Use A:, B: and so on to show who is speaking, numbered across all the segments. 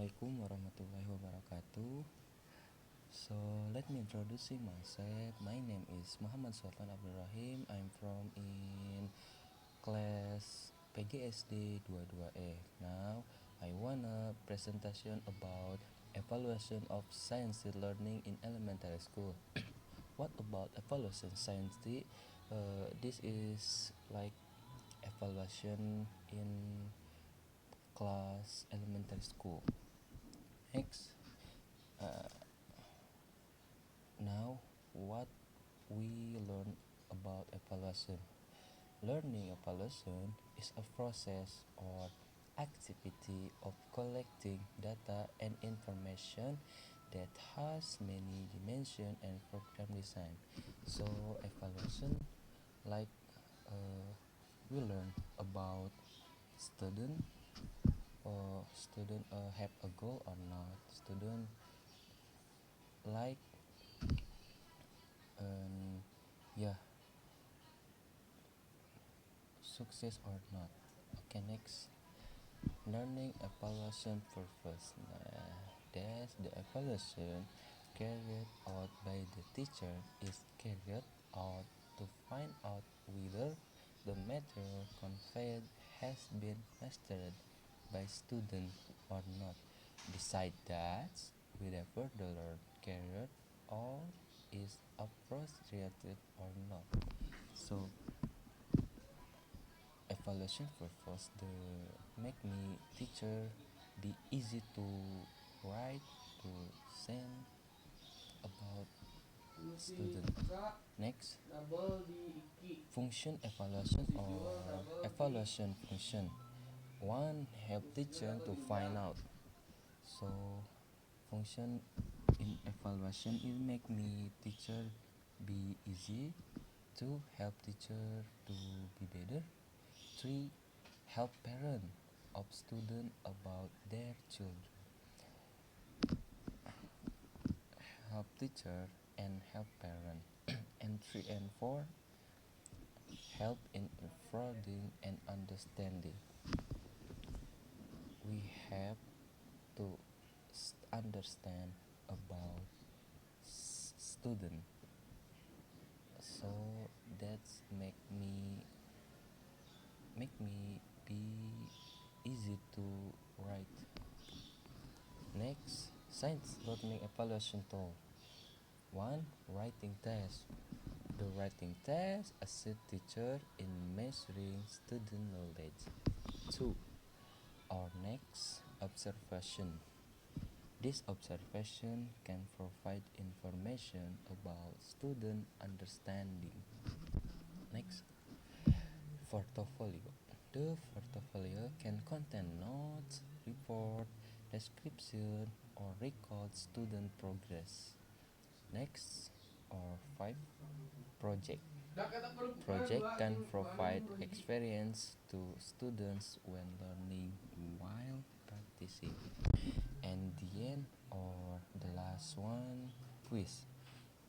A: Assalamualaikum warahmatullahi wabarakatuh. So let me introduce myself. My name is Muhammad Sultan Abdul Rahim. I'm from in class PGSD 22E. Now I wanna presentation about evaluation of science learning in elementary school. What about evaluation science? This is like evaluation in class elementary school. Next, uh, now what we learn about evaluation. Learning evaluation is a process or activity of collecting data and information that has many dimensions and program design. So evaluation, like we learn about student or student have a goal or not, student like yeah, success or not. Okay, next, learning evaluation purpose. That's the evaluation carried out by the teacher is carried out to find out whether the material conveyed has been mastered by student or not. Besides that, whether the learn carried out is appropriate or not. So evaluation purpose the make me teacher be easy to write to send about student. Next, function evaluation or evaluation function. One, help teacher to find out. So function in evaluation it make me teacher be easy. Two, help teacher to be better. Three, help parent of student about their children. Help teacher and help parent. And 3 and 4, help in improving and understanding. We have to understand about student, so that's make me be easy to write. Next, science learning evaluation tool. 1. Writing test. The writing test assist teacher in measuring student knowledge. 2. Our next, observation. This observation can provide information about student understanding. Next, portfolio. The portfolio can contain notes, report, description, or record student progress. Next, or 5, project. Project can provide experience to students when learning while practicing. And the end, or the last one, quiz.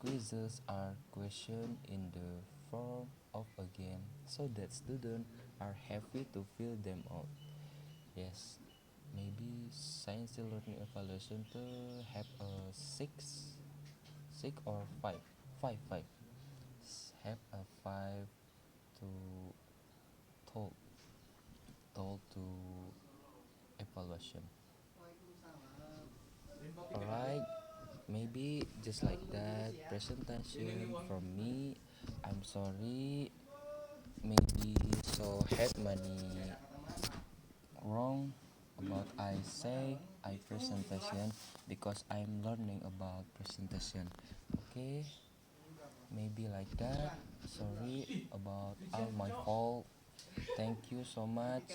A: Quizzes are questions in the form of a game so that students are happy to fill them out. Yes, maybe science learning evaluation to have a six or five, have a five to told to evaluation. Alright, maybe just like that presentation from me. I'm sorry, maybe so had many wrong about I presentation because I'm learning about presentation. Okay, maybe like that. Sorry about all my fault. Thank you so much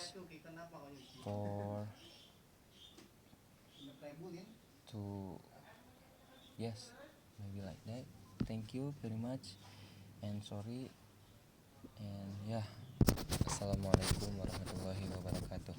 A: for to yes, maybe like that. Thank you very much and sorry, and yeah, assalamualaikum warahmatullahi wabarakatuh.